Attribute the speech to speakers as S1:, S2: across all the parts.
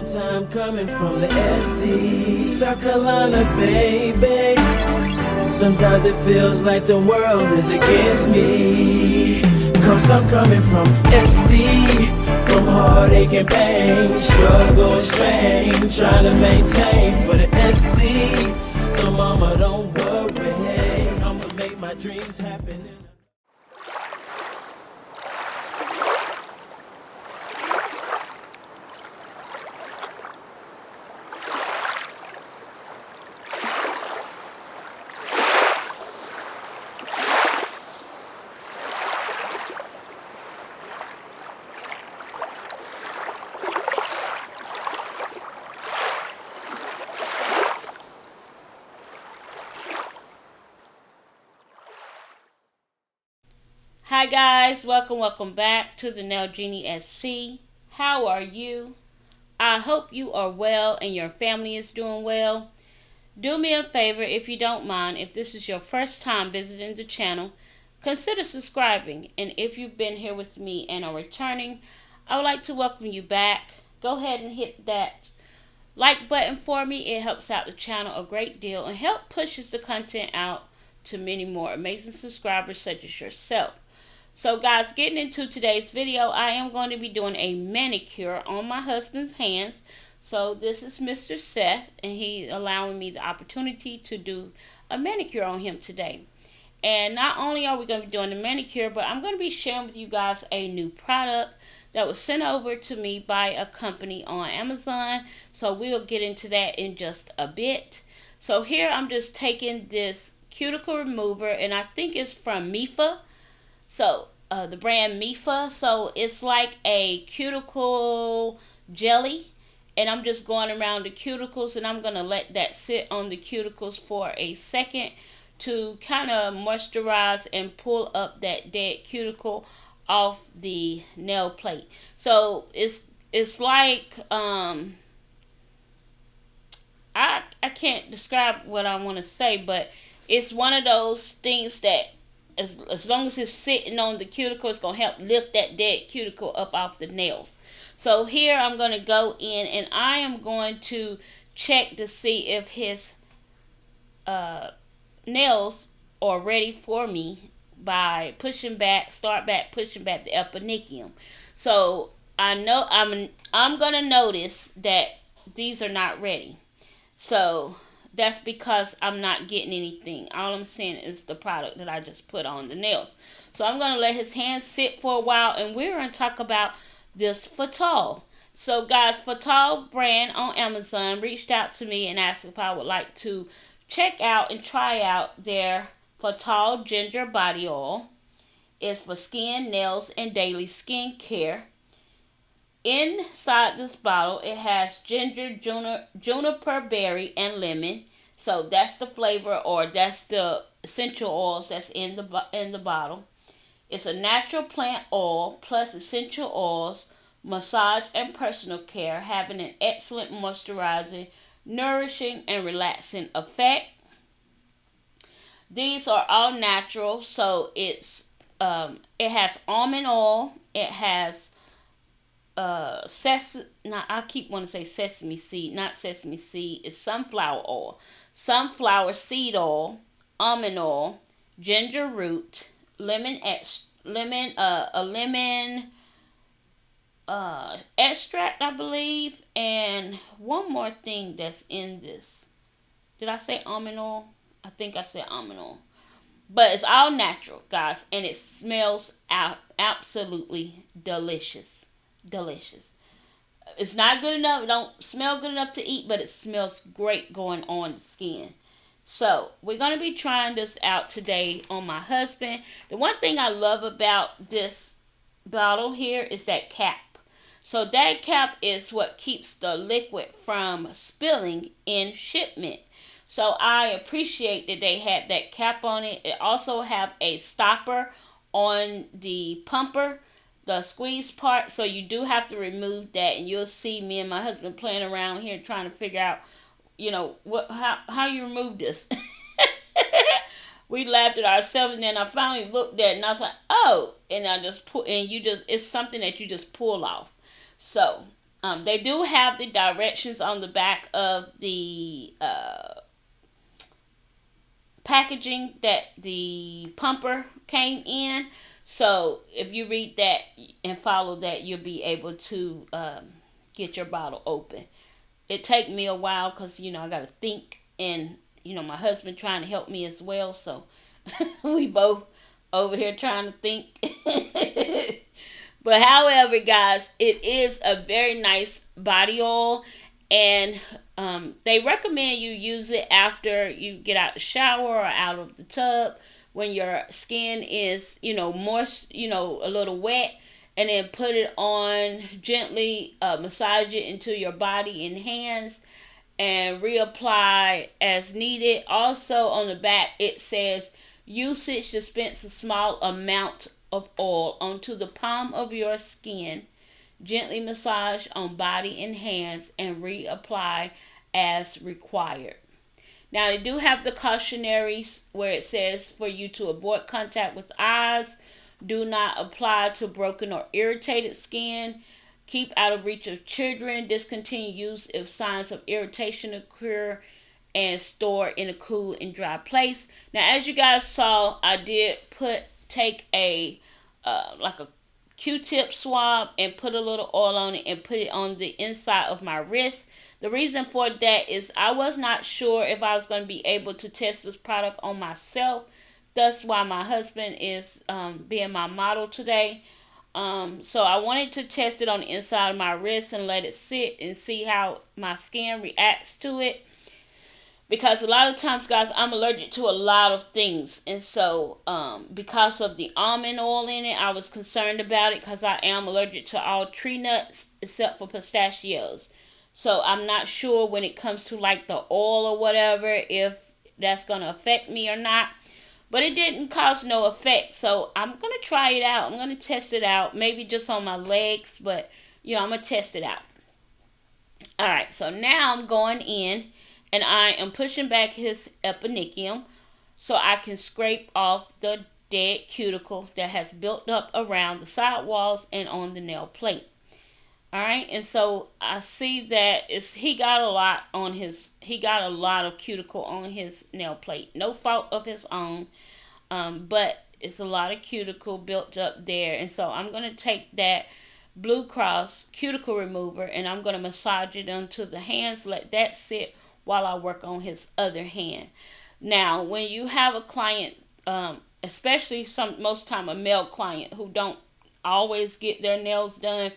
S1: Long time coming from the Airsee, South Carolina, baby. Sometimes it feels like the world is against me, 'cause I'm coming from Airsee, from heartache and pain, struggle and strain, trying to maintain for the Airsee. So mama, don't worry, I'ma make my dreams happen.
S2: Hi guys, welcome back to the Nail JEANIESC. How are you? I hope you are well and your family is doing well. Do me a favor, if you don't mind, if this is your first time visiting the channel, consider subscribing. And if you've been here with me and are returning, I would like to welcome you back. Go ahead and hit that like button for me. It helps out the channel a great deal and help pushes the content out to many more amazing subscribers such as yourself. So guys, getting into today's video, I am going to be doing a manicure on my husband's hands. So this is Mr. Seth, and he's allowing me the opportunity to do a manicure on him today. And not only are we going to be doing the manicure, but I'm going to be sharing with you guys a new product that was sent over to me by a company on Amazon. So we'll get into that in just a bit. So here I'm just taking this cuticle remover, and I think it's from Mifa. So, the brand Mifa. So, it's like a cuticle jelly. And I'm just going around the cuticles. And I'm going to let that sit on the cuticles for a second to kind of moisturize and pull up that dead cuticle off the nail plate. So, it's like, I can't describe what I want to say. But it's one of those things that as long as it's sitting on the cuticle, it's going to help lift that dead cuticle up off the nails. So here I'm going to go in and I am going to check to see if his nails are ready for me by pushing back the eponychium. So I know I'm going to notice that these are not ready. So that's because I'm not getting anything. All I'm saying is the product that I just put on the nails. So I'm going to let his hands sit for a while. And we're going to talk about this PHATOIL. So guys, PHATOIL brand on Amazon reached out to me and asked if I would like to check out and try out their PHATOIL Ginger Body Oil. It's for skin, nails, and daily skin care. Inside this bottle, it has ginger, juniper berry, and lemon. So that's the flavor, or that's the essential oils that's in the bottle. It's a natural plant oil plus essential oils, massage and personal care, having an excellent moisturizing, nourishing, and relaxing effect. These are all natural, so it has almond oil. It has I keep wanting to say sesame seed, not sesame seed. It's sunflower oil, sunflower seed oil, almond oil, ginger root, lemon extract, I believe, and one more thing that's in this. Did I say almond oil? I think I said almond oil. But it's all natural, guys, and it smells absolutely delicious. Delicious. It's not good enough. It don't smell good enough to eat, but it smells great going on the skin. So we're going to be trying this out today on my husband. The one thing I love about this bottle here is that cap. So that cap is what keeps the liquid from spilling in shipment. So I appreciate that they had that cap on it. It also have a stopper on the pumper, the squeeze part, so you do have to remove that, and you'll see me and my husband playing around here trying to figure out, how you remove this. We laughed at ourselves, and then I finally looked at it, and I was like, oh, and I just pull, and it's something that you just pull off. So They do have the directions on the back of the packaging that the pumper came in. So if you read that and follow that, you'll be able to get your bottle open. It take me a while because, I got to think, and, my husband trying to help me as well. So we both over here trying to think. But however, guys, it is a very nice body oil, and they recommend you use it after you get out the shower or out of the tub when your skin is, moist, a little wet, and then put it on gently, massage it into your body and hands, and reapply as needed. Also on the back it says usage dispense a small amount of oil onto the palm of your skin, gently massage on body and hands, and reapply as required. Now they do have the cautionaries where it says for you to avoid contact with eyes, do not apply to broken or irritated skin, keep out of reach of children, discontinue use if signs of irritation occur, and store in a cool and dry place. Now as you guys saw, I did take a like a Q-tip swab and put a little oil on it and put it on the inside of my wrist. The reason for that is I was not sure if I was going to be able to test this product on myself. That's why my husband is being my model today. So I wanted to test it on the inside of my wrist and let it sit and see how my skin reacts to it. Because a lot of times, guys, I'm allergic to a lot of things. And so, because of the almond oil in it, I was concerned about it because I am allergic to all tree nuts except for pistachios. So, I'm not sure when it comes to like the oil or whatever, if that's going to affect me or not. But it didn't cause no effect. So, I'm going to try it out. I'm going to test it out. Maybe just on my legs. But, I'm going to test it out. Alright, so now I'm going in. And I am pushing back his epinicium so I can scrape off the dead cuticle that has built up around the side walls and on the nail plate. Alright, and so I see that he got a lot of cuticle on his nail plate. No fault of his own, but it's a lot of cuticle built up there. And so I'm going to take that Blue Cross cuticle remover and I'm going to massage it onto the hands, let that sit while I work on his other hand. Now, when you have a client, especially most time a male client who don't always get their nails done,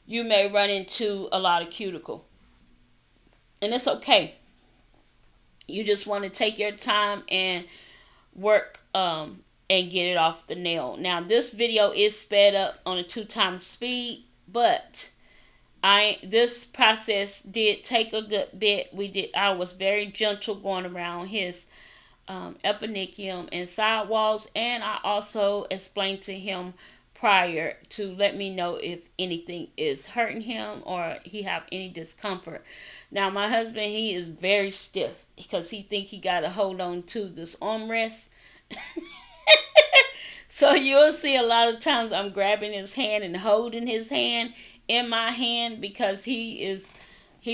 S2: you may run into a lot of cuticle. And it's okay. You just want to take your time and work and get it off the nail. Now, this video is sped up on a 2x speed, but this process did take a good bit. I was very gentle going around his epinicium and sidewalls, and I also explained to him prior to let me know if anything is hurting him or he have any discomfort. Now my husband, he is very stiff because he think he got to hold on to this armrest. So you'll see a lot of times I'm grabbing his hand and holding his hand in my hand because he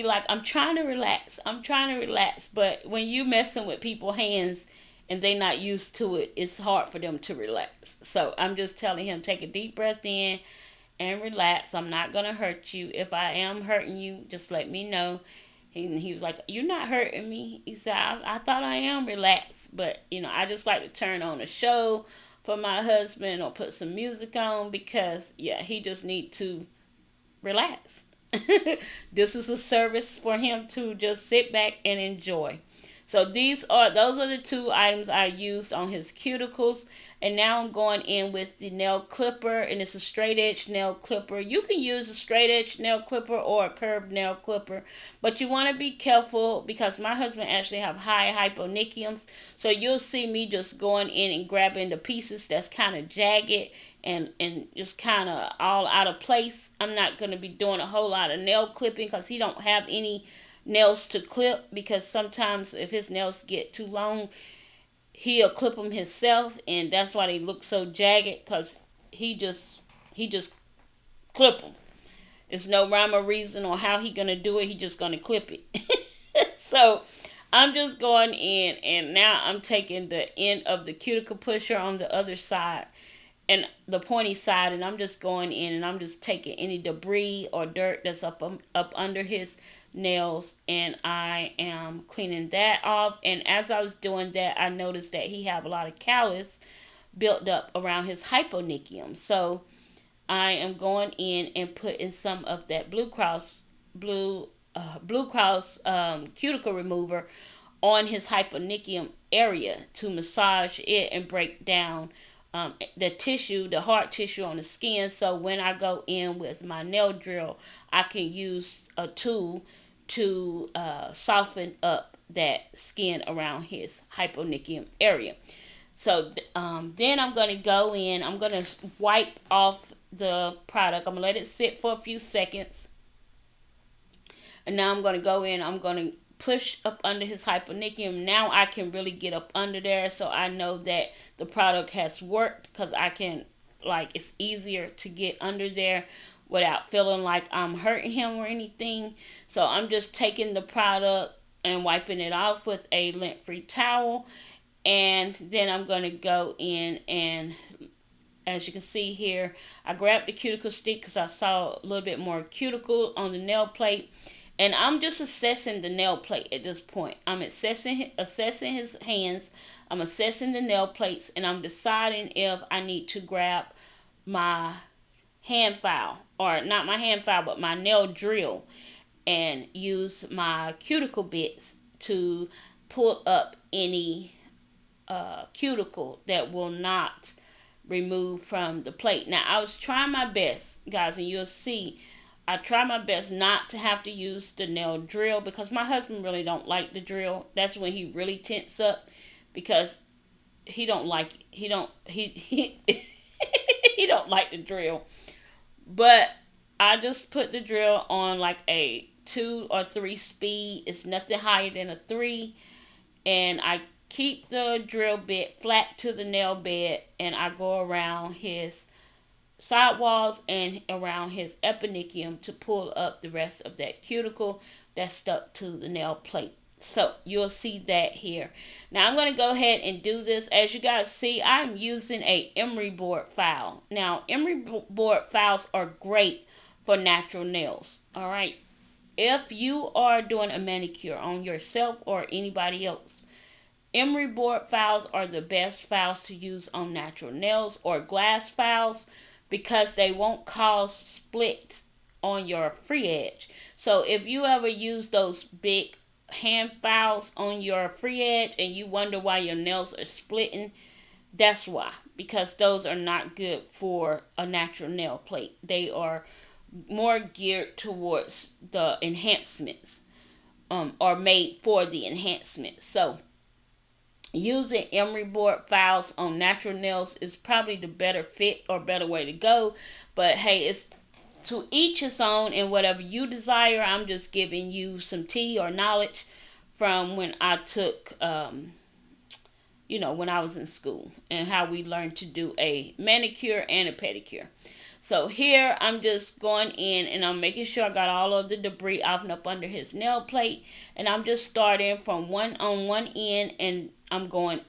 S2: like, I'm trying to relax. But when you messing with people's hands and they not used to it, it's hard for them to relax. So I'm just telling him, take a deep breath in and relax. I'm not going to hurt you. If I am hurting you, just let me know. He was like, you're not hurting me. He said, I thought I am relaxed. But, I just like to turn on a show for my husband or put some music on because, he just need to relax. This is a service for him to just sit back and enjoy. So those are the two items I used on his cuticles. And now I'm going in with the nail clipper, and it's a straight edge nail clipper. You can use a straight edge nail clipper or a curved nail clipper, but you want to be careful because my husband actually have high hyponychiums. So you'll see me just going in and grabbing the pieces that's kind of jagged and just kind of all out of place. I'm not going to be doing a whole lot of nail clipping because he don't have any nails to clip, because sometimes if his nails get too long, he'll clip them himself, and that's why they look so jagged, because he just clip them. It's no rhyme or reason on how he gonna do it. He just gonna clip it. So I'm just going in, and now I'm taking the end of the cuticle pusher on the other side and the pointy side, and I'm just going in and I'm just taking any debris or dirt that's up under his nails, and I am cleaning that off. And as I was doing that, I noticed that he have a lot of callus built up around his hyponychium. So I am going in and putting some of that Blue Cross cuticle remover on his hyponychium area to massage it and break down the hard tissue on the skin. So when I go in with my nail drill, I can use a tool to soften up that skin around his hyponychium area. So then I'm going to go in, I'm going to wipe off the product. I'm going to let it sit for a few seconds. And now I'm going to go in, I'm going to push up under his hyponychium. Now I can really get up under there, so I know that the product has worked, because I can, it's easier to get under there without feeling like I'm hurting him or anything. So I'm just taking the product and wiping it off with a lint-free towel. And then I'm going to go in, and as you can see here, I grabbed the cuticle stick because I saw a little bit more cuticle on the nail plate. And I'm just assessing the nail plate at this point. I'm assessing his hands. I'm assessing the nail plates. And I'm deciding if I need to grab my hand file. Or not my hand file, but my nail drill. And use my cuticle bits to pull up any cuticle that will not remove from the plate. Now, I was trying my best, guys, and you'll see I try my best not to have to use the nail drill, because my husband really don't like the drill. That's when he really tense up, because he don't like it. He don't like the drill. But I just put the drill on like a 2 or 3 speed. It's nothing higher than a 3, and I keep the drill bit flat to the nail bed, and I go around his sidewalls and around his eponychium to pull up the rest of that cuticle that's stuck to the nail plate. So you'll see that here. Now I'm going to go ahead and do this. As you guys see, I'm using a emery board file. Now emery board files are great for natural nails. All right. If you are doing a manicure on yourself or anybody else, emery board files are the best files to use on natural nails, or glass files, because they won't cause splits on your free edge. So if you ever use those big hand files on your free edge and you wonder why your nails are splitting, that's why. Because those are not good for a natural nail plate. They are more geared towards the enhancements, or made for the enhancements. So using emery board files on natural nails is probably the better fit or better way to go. But hey, it's to each his own, and whatever you desire. I'm just giving you some tea or knowledge from when I took, when I was in school, and how we learned to do a manicure and a pedicure. So here I'm just going in and I'm making sure I got all of the debris off and up under his nail plate. And I'm just starting from one end, and I'm going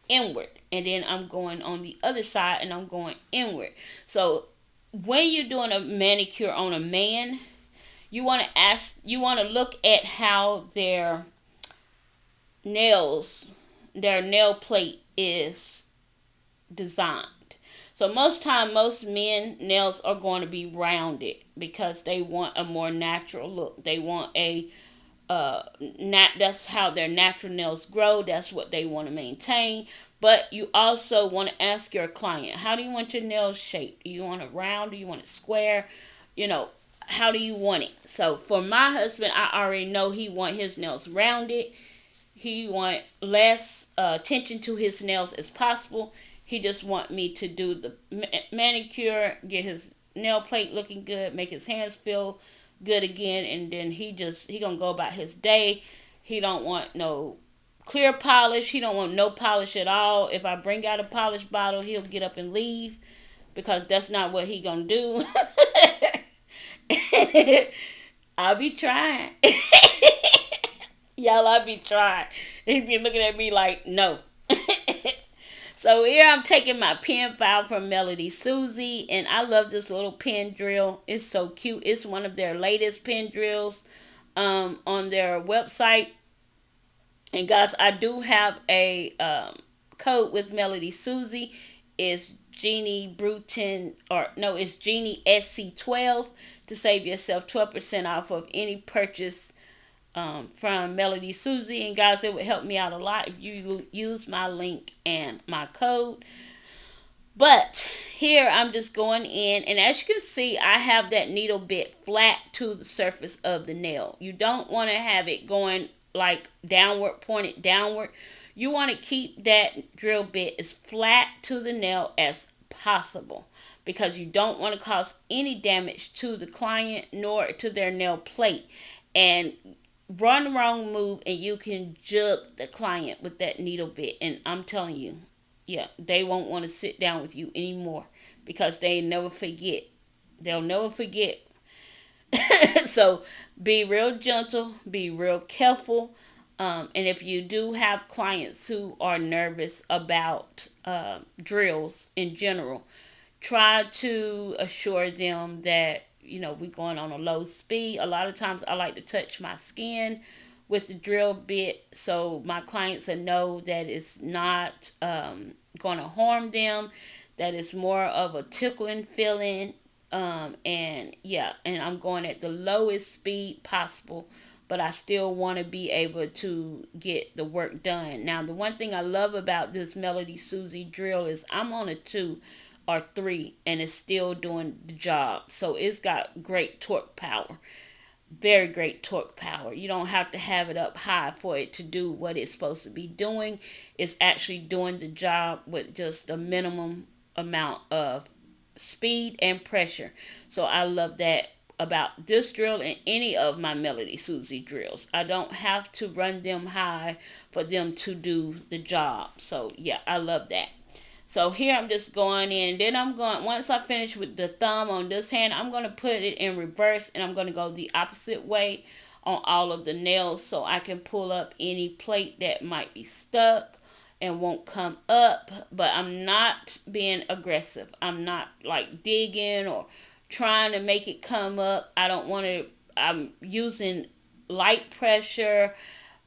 S2: inward. And then I'm going on the other side and I'm going inward. So when you're doing a manicure on a man, you want to look at how their nail plate is designed. So most men nails are going to be rounded because they want a more natural look. They want that's how their natural nails grow. That's what they want to maintain. But you also want to ask your client, how do you want your nails shaped? Do you want it round? Do you want it square? How do you want it? So for my husband, I already know he want his nails rounded. He want less attention to his nails as possible. He just want me to do the manicure, get his nail plate looking good, make his hands feel good again, and then he gonna go about his day. He don't want no clear polish. He don't want no polish at all. If I bring out a polish bottle, he'll get up and leave, because that's not what he gonna do. I'll be trying. Y'all, I'll be trying. He be looking at me like, no. So here I'm taking my pen file from Melody Susie, and I love this little pen drill. It's so cute. It's one of their latest pen drills on their website. And guys, I do have a code with Melody Susie. It's Jeannie Bruton, or no, it's Jeannie SC12 to save yourself 12% off of any purchase from Melody Susie. And guys, it would help me out a lot if you use my link and my code. But here I'm just going in, and as you can see, I have that needle bit flat to the surface of the nail. You don't want to have it going like downward, pointed downward. You want to keep that drill bit as flat to the nail as possible, because you don't want to cause any damage to the client nor to their nail plate. And run the wrong move and you can jug the client with that needle bit, and I'm telling you, yeah, they won't want to sit down with you anymore, because they never forget. They'll never forget. So be real gentle, be real careful. And if you do have clients who are nervous about drills in general, try to assure them that, you know, we're going on a low speed. A lot of times I like to touch my skin with the drill bit, so my clients will know that it's not going to harm them, that it's more of a tickling feeling. And yeah, and I'm going at the lowest speed possible, but I still want to be able to get the work done. Now, the one thing I love about this Melody Susie drill is I'm on a 2 or 3 and it's still doing the job. So it's got great torque power. Very great torque power. You don't have to have it up high for it to do what it's supposed to be doing. It's actually doing the job with just a minimum amount of speed and pressure. So I love that about this drill and any of my Melody Susie drills. I don't have to run them high for them to do the job. So yeah, I love that. So here I'm just going in, and then I'm going, once I finish with the thumb on this hand, I'm going to put it in reverse, and I'm going to go the opposite way on all of the nails so I can pull up any plate that might be stuck and won't come up. But I'm not being aggressive. I'm not like digging or trying to make it come up. I don't want to. I'm using light pressure,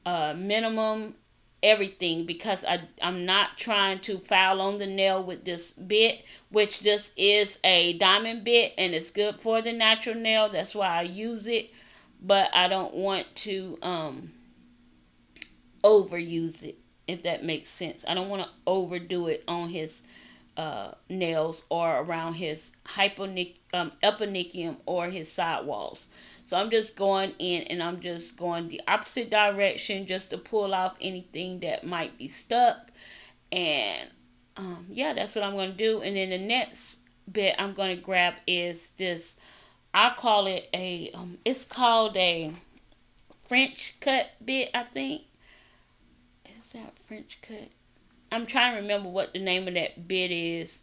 S2: minimum everything, because I'm not trying to foul on the nail with this bit, which this is a diamond bit and it's good for the natural nail. That's why I use it, but I don't want to overuse it, if that makes sense. I don't want to overdo it on his nails or around his eponychium or his sidewalls. So I'm just going in and I'm just going the opposite direction just to pull off anything that might be stuck. And yeah, that's what I'm going to do. And then the next bit I'm going to grab is this. I call it a, it's called a French cut bit, I think. Is that French cut? I'm trying to remember what the name of that bit is.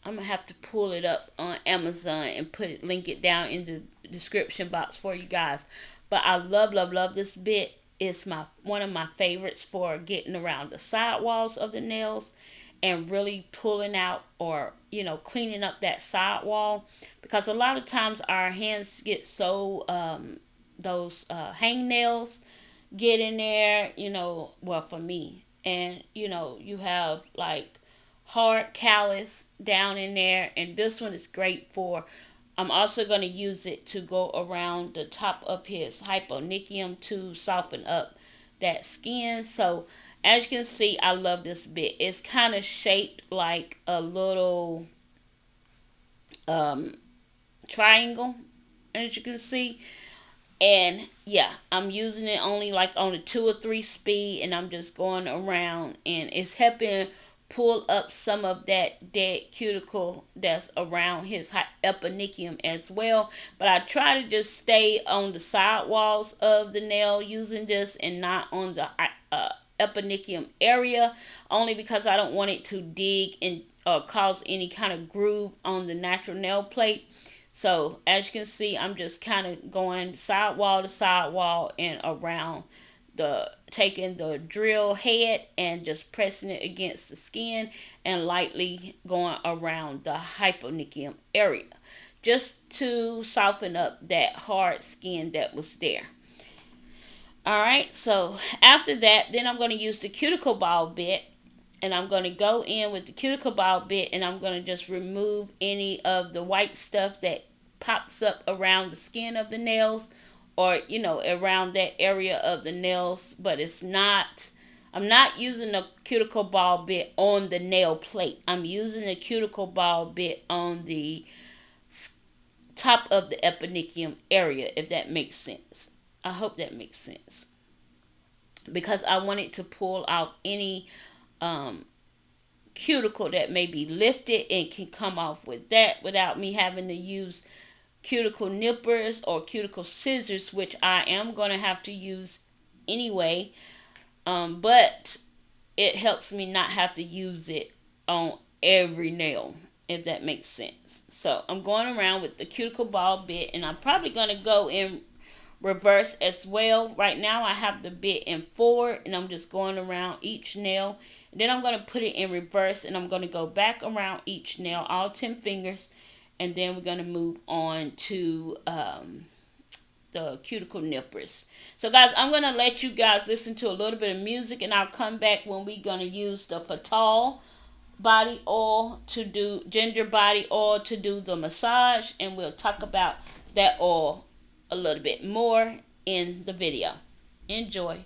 S2: I'm going to have to pull it up on Amazon and link it down in the description box for you guys. But I love, love, love this bit. It's one of my favorites for getting around the sidewalls of the nails and really pulling out, or, you know, cleaning up that sidewall. Because a lot of times our hands get so, those hangnails get in there, you know, well, for me. And, you know, you have like hard callus down in there, and this one is great for, I'm also going to use it to go around the top of his hyponychium to soften up that skin. So as you can see, I love this bit. It's kind of shaped like a little triangle, as you can see. And yeah, I'm using it only like on a 2 or 3 speed, and I'm just going around, and it's helping pull up some of that dead cuticle that's around his eponychium as well. But I try to just stay on the sidewalls of the nail using this, and not on the eponychium area, only because I don't want it to dig in cause any kind of groove on the natural nail plate. So as you can see, I'm just kind of going sidewall to sidewall and around taking the drill head and just pressing it against the skin and lightly going around the hyponychium area just to soften up that hard skin that was there. Alright, so after that, then I'm going to use the cuticle ball bit, and I'm going to go in with the cuticle ball bit, and I'm going to just remove any of the white stuff that pops up around the skin of the nails, or around that area of the nails. But I'm not using the cuticle ball bit on the nail plate. I'm using the cuticle ball bit on the top of the eponychium area, if that makes sense. I hope that makes sense, because I wanted to pull out any cuticle that may be lifted and can come off with that without me having to use cuticle nippers or cuticle scissors, which I am going to have to use anyway, but it helps me not have to use it on every nail, if that makes sense. So I'm going around with the cuticle ball bit, and I'm probably going to go in reverse as well. Right now I have the bit in forward, and I'm just going around each nail, and then I'm going to put it in reverse, and I'm going to go back around each nail, all 10 fingers, and then we're going to move on to the cuticle nippers. So guys, I'm going to let you guys listen to a little bit of music, and I'll come back when we're going to use the PHATOIL body oil to do ginger body oil to do the massage, and we'll talk about that oil a little bit more in the video. Enjoy.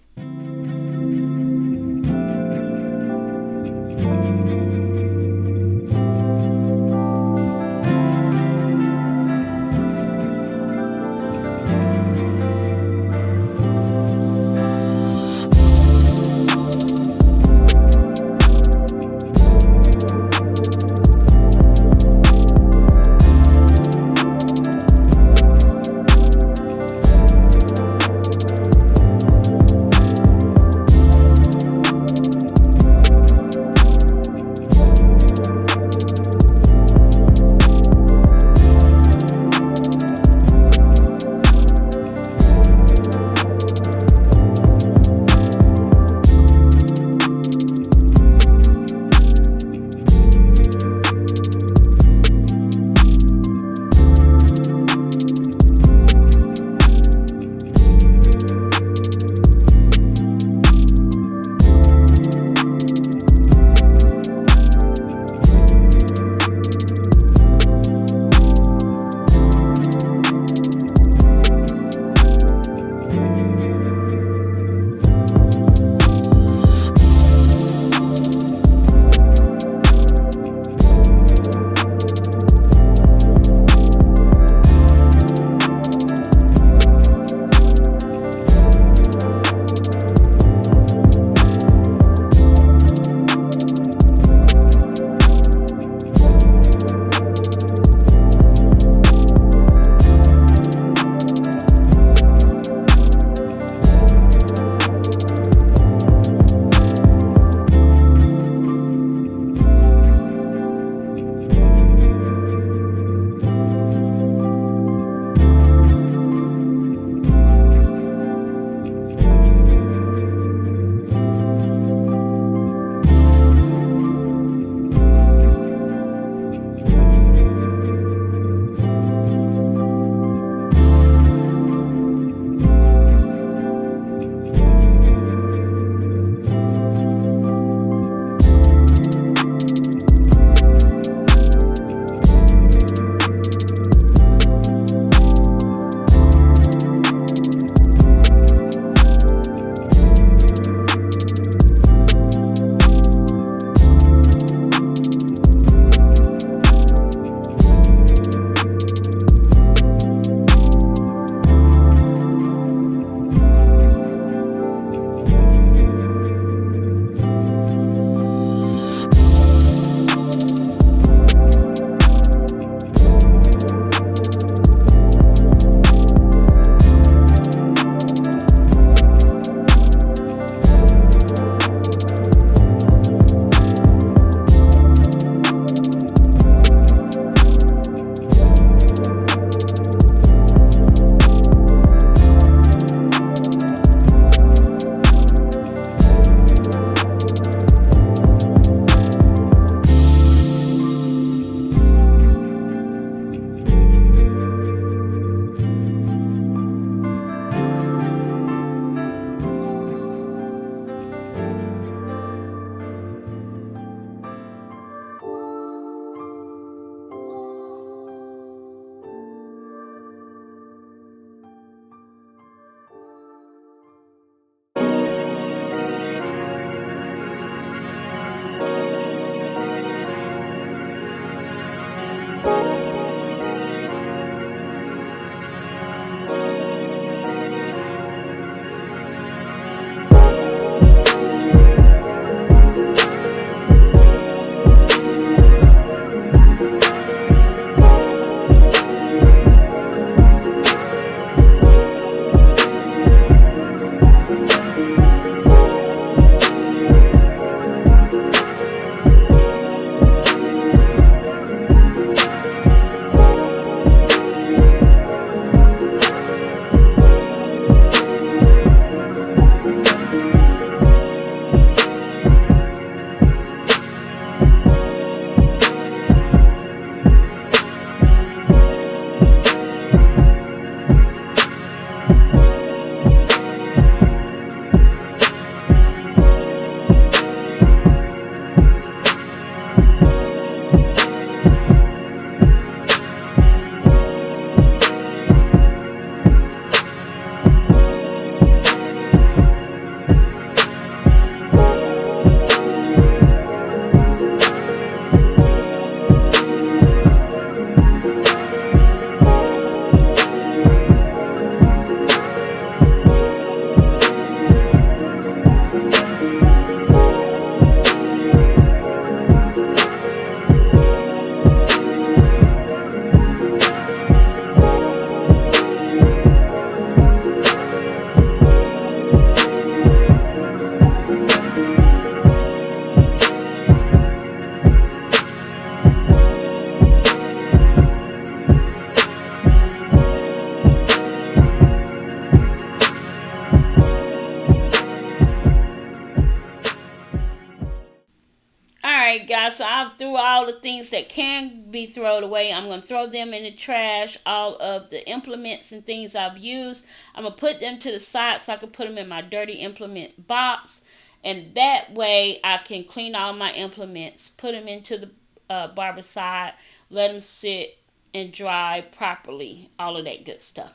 S2: guys, so I threw all the things that can be thrown away. I'm going to throw them in the trash. All of the implements and things I've used, I'm going to put them to the side so I can put them in my dirty implement box. And that way I can clean all my implements, put them into the barbicide, let them sit and dry properly, all of that good stuff.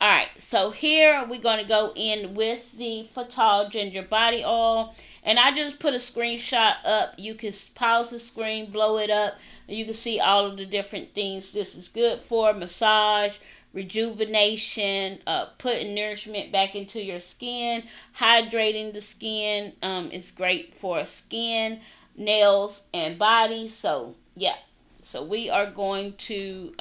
S2: Alright, so here we're going to go in with the PHATOIL Ginger Body Oil. And I just put a screenshot up. You can pause the screen, blow it up, and you can see all of the different things this is good for. Massage, rejuvenation, putting nourishment back into your skin, hydrating the skin. It's great for skin, nails, and body. So, yeah. So we are going to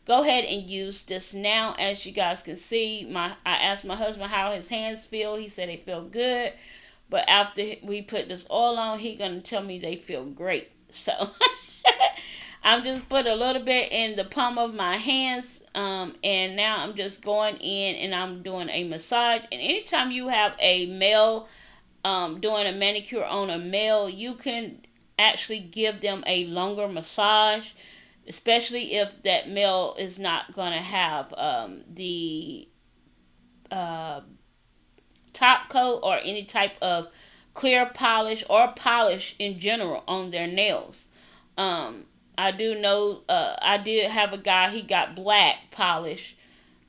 S2: go ahead and use this now. As you guys can see, I asked my husband how his hands feel. He said they feel good. But after we put this oil on, he's going to tell me they feel great. So I'm just put a little bit in the palm of my hands. And now I'm just going in and I'm doing a massage. And anytime you have a male doing a manicure on a male, you can actually give them a longer massage. Especially if that male is not going to have the top coat or any type of clear polish or polish in general on their nails. I do know I did have a guy, he got black polish.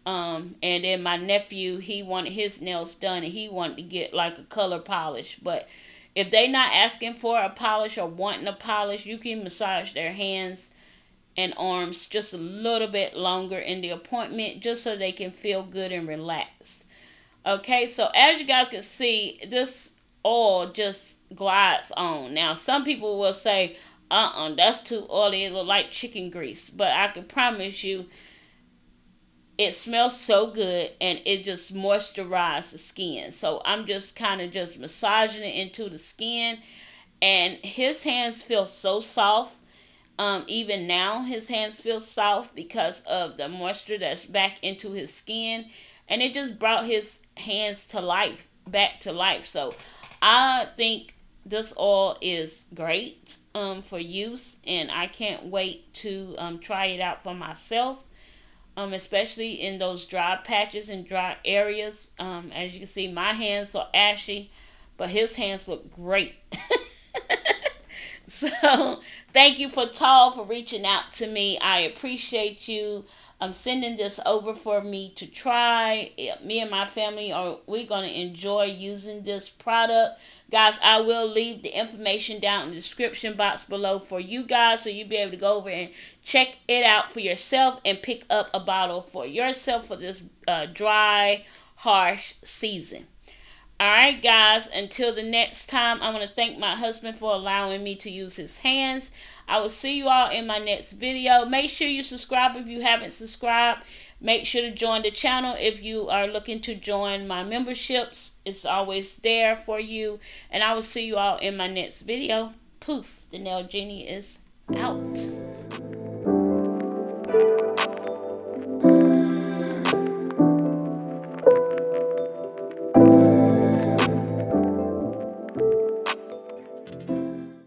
S2: And then my nephew, he wanted his nails done and he wanted to get like a color polish. But if they not asking for a polish or wanting a polish, you can massage their hands and arms just a little bit longer in the appointment just so they can feel good and relaxed. Okay, so as you guys can see, this oil just glides on. Now, some people will say, that's too oily, it look like chicken grease. But I can promise you, it smells so good and it just moisturizes the skin. So I'm just kind of just massaging it into the skin. And his hands feel so soft. Even now, his hands feel soft because of the moisture that's back into his skin. And it just brought his hands to life, back to life. So I think this oil is great for use. And I can't wait to try it out for myself. Especially in those dry patches and dry areas. As you can see, my hands are ashy, but his hands look great. So, thank you, PHATOIL, for reaching out to me. I appreciate you. Sending this over for me to try. Me and my family we're going to enjoy using this product. Guys, I will leave the information down in the description box below for you guys so you'll be able to go over and check it out for yourself and pick up a bottle for yourself for this dry, harsh season. Alright guys, until the next time, I want to thank my husband for allowing me to use his hands. I will see you all in my next video. Make sure you subscribe if you haven't subscribed. Make sure to join the channel if you are looking to join my memberships. It's always there for you. And I will see you all in my next video. Poof, the Nail Genie is out.